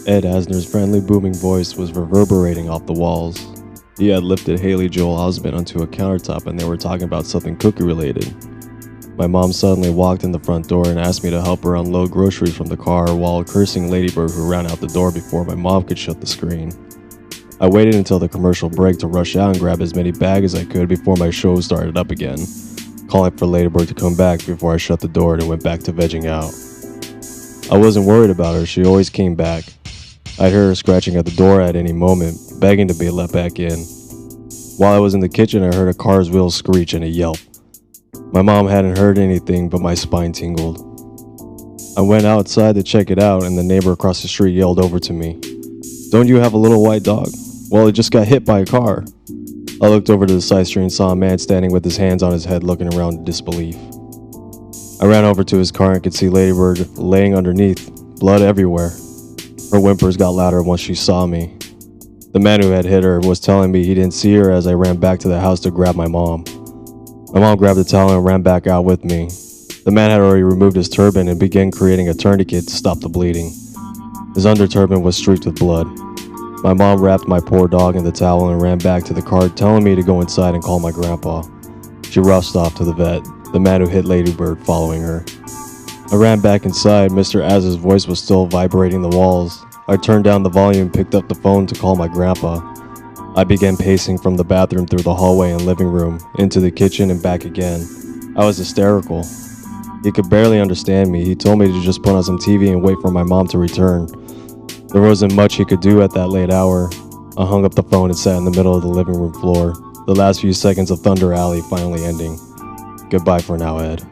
Ed Asner's friendly booming voice was reverberating off the walls. He had lifted Haley Joel Osment onto a countertop and they were talking about something cookie related. My mom suddenly walked in the front door and asked me to help her unload groceries from the car while cursing Ladybird, who ran out the door before my mom could shut the screen. I waited until the commercial break to rush out and grab as many bags as I could before my show started up again, calling for Ladybird to come back before I shut the door and went back to vegging out. I wasn't worried about her, she always came back. I'd hear her scratching at the door at any moment, begging to be let back in. While I was in the kitchen, I heard a car's wheels screech and a yelp. My mom hadn't heard anything, but my spine tingled. I went outside to check it out, and the neighbor across the street yelled over to me, "Don't you have a little white dog?" "Well, it just got hit by a car." I looked over to the side street and saw a man standing with his hands on his head looking around in disbelief. I ran over to his car and could see Ladybird laying underneath, blood everywhere. Her whimpers got louder once she saw me. The man who had hit her was telling me he didn't see her as I ran back to the house to grab my mom. My mom grabbed the towel and ran back out with me. The man had already removed his turban and began creating a tourniquet to stop the bleeding. His underturban was streaked with blood. My mom wrapped my poor dog in the towel and ran back to the car, telling me to go inside and call my grandpa. She rushed off to the vet, the man who hit Ladybird following her. I ran back inside. Mr. Az's voice was still vibrating the walls. I turned down the volume and picked up the phone to call my grandpa. I began pacing from the bathroom through the hallway and living room, into the kitchen and back again. I was hysterical. He could barely understand me. He told me to just put on some TV and wait for my mom to return. There wasn't much he could do at that late hour. I hung up the phone and sat in the middle of the living room floor, the last few seconds of Thunder Alley finally ending. Goodbye for now, Ed.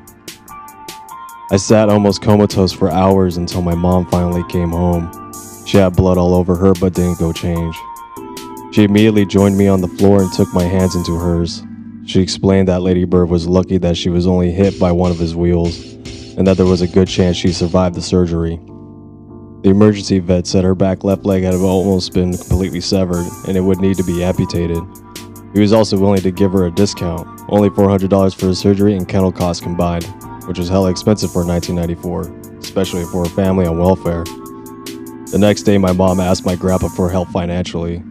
I sat almost comatose for hours until my mom finally came home. She had blood all over her but didn't go change. She immediately joined me on the floor and took my hands into hers. She explained that Ladybird was lucky that she was only hit by one of his wheels, and that there was a good chance she survived the surgery. The emergency vet said her back left leg had almost been completely severed, and it would need to be amputated. He was also willing to give her a discount, only $400 for the surgery and kennel costs combined, which was hella expensive for 1994, especially for a family on welfare. The next day, my mom asked my grandpa for help financially.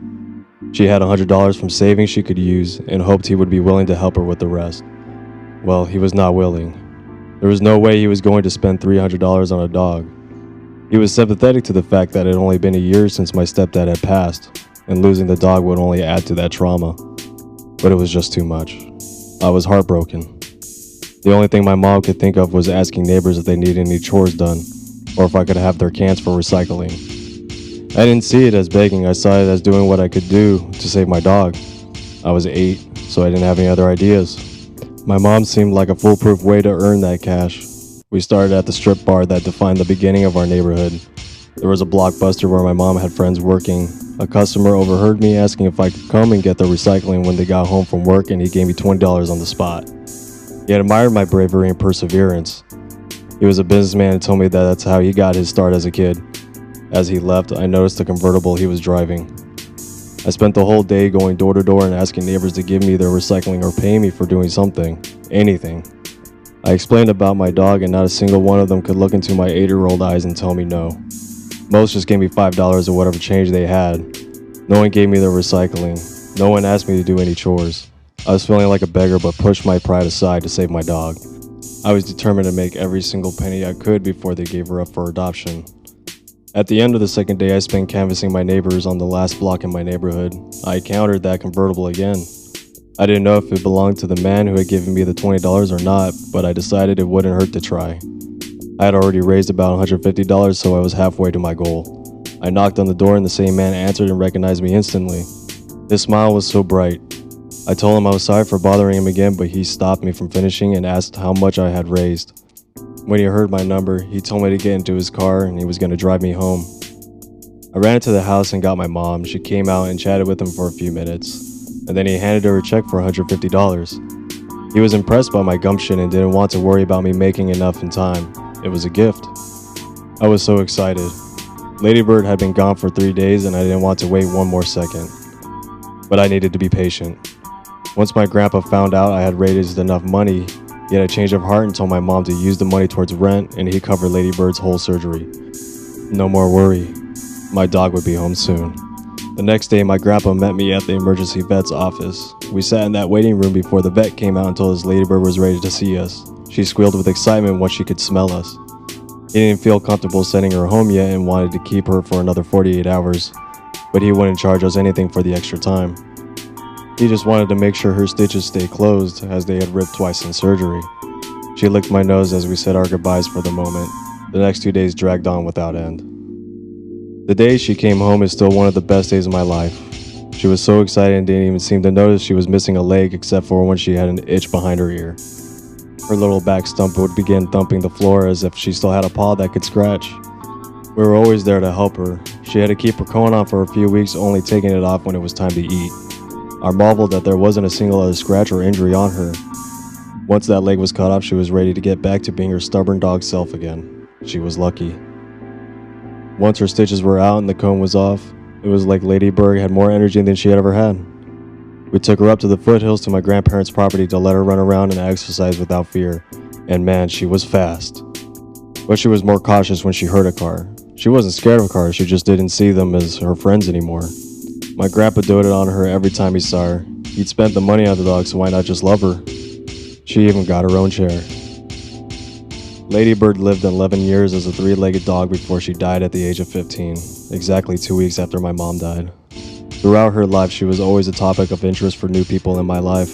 She had $100 from savings she could use and hoped he would be willing to help her with the rest. Well, he was not willing. There was no way he was going to spend $300 on a dog. He was sympathetic to the fact that it had only been a year since my stepdad had passed, and losing the dog would only add to that trauma. But it was just too much. I was heartbroken. The only thing my mom could think of was asking neighbors if they needed any chores done, or if I could have their cans for recycling. I didn't see it as begging, I saw it as doing what I could do to save my dog. I was 8, so I didn't have any other ideas. My mom seemed like a foolproof way to earn that cash. We started at the strip bar that defined the beginning of our neighborhood. There was a Blockbuster where my mom had friends working. A customer overheard me asking if I could come and get their recycling when they got home from work, and he gave me $20 on the spot. He admired my bravery and perseverance. He was a businessman and told me that that's how he got his start as a kid. As he left, I noticed the convertible he was driving. I spent the whole day going door to door and asking neighbors to give me their recycling or pay me for doing something, anything. I explained about my dog and not a single one of them could look into my 8-year-old eyes and tell me no. Most just gave me $5 or whatever change they had. No one gave me their recycling. No one asked me to do any chores. I was feeling like a beggar but pushed my pride aside to save my dog. I was determined to make every single penny I could before they gave her up for adoption. At the end of the second day, I spent canvassing my neighbors on the last block in my neighborhood. I encountered that convertible again. I didn't know if it belonged to the man who had given me the $20 or not, but I decided it wouldn't hurt to try. I had already raised about $150, so I was halfway to my goal. I knocked on the door and the same man answered and recognized me instantly. His smile was so bright. I told him I was sorry for bothering him again, but he stopped me from finishing and asked how much I had raised. When he heard my number, he told me to get into his car and he was going to drive me home. I ran into the house and got my mom. She came out and chatted with him for a few minutes, and then he handed her a check for $150. He was impressed by my gumption and didn't want to worry about me making enough in time. It was a gift. I was so excited. Ladybird had been gone for 3 days and I didn't want to wait one more second. But I needed to be patient. Once my grandpa found out I had raised enough money, he had a change of heart and told my mom to use the money towards rent, and he covered Ladybird's whole surgery. No more worry. my dog would be home soon. The next day, my grandpa met me at the emergency vet's office. We sat in that waiting room before the vet came out and told us Ladybird was ready to see us. She squealed with excitement once she could smell us. He didn't feel comfortable sending her home yet and wanted to keep her for another 48 hours, but he wouldn't charge us anything for the extra time. He just wanted to make sure her stitches stayed closed, as they had ripped twice in surgery. She licked my nose as we said our goodbyes for the moment. The next 2 days dragged on without end. The day she came home is still one of the best days of my life. She was so excited and didn't even seem to notice she was missing a leg except for when she had an itch behind her ear. Her little back stump would begin thumping the floor as if she still had a paw that could scratch. We were always there to help her. She had to keep her coat on for a few weeks, only taking it off when it was time to eat. I marveled that there wasn't a single other scratch or injury on her. Once that leg was cut off, she was ready to get back to being her stubborn dog self again. She was lucky. Once her stitches were out and the cone was off, it was like Ladybird had more energy than she had ever had. We took her up to the foothills to my grandparents' property to let her run around and exercise without fear, and man, she was fast. But she was more cautious when she heard a car. She wasn't scared of cars, she just didn't see them as her friends anymore. My grandpa doted on her every time he saw her. He'd spent the money on the dog, so why not just love her? She even got her own chair. Ladybird lived 11 years as a 3-legged dog before she died at the age of 15, exactly 2 weeks after my mom died. Throughout her life, she was always a topic of interest for new people in my life.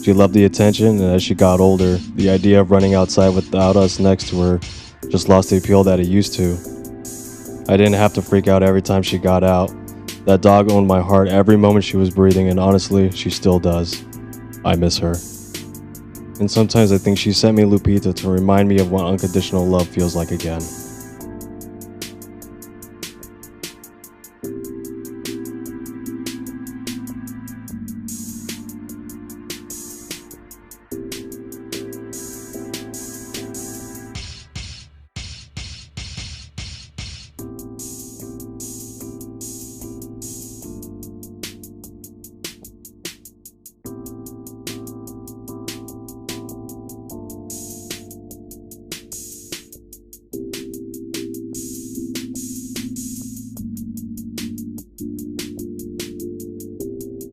She loved the attention, and as she got older, the idea of running outside without us next to her just lost the appeal that it used to. I didn't have to freak out every time she got out. That dog owned my heart every moment she was breathing, and honestly, she still does. I miss her. And sometimes I think she sent me Lupita to remind me of what unconditional love feels like again.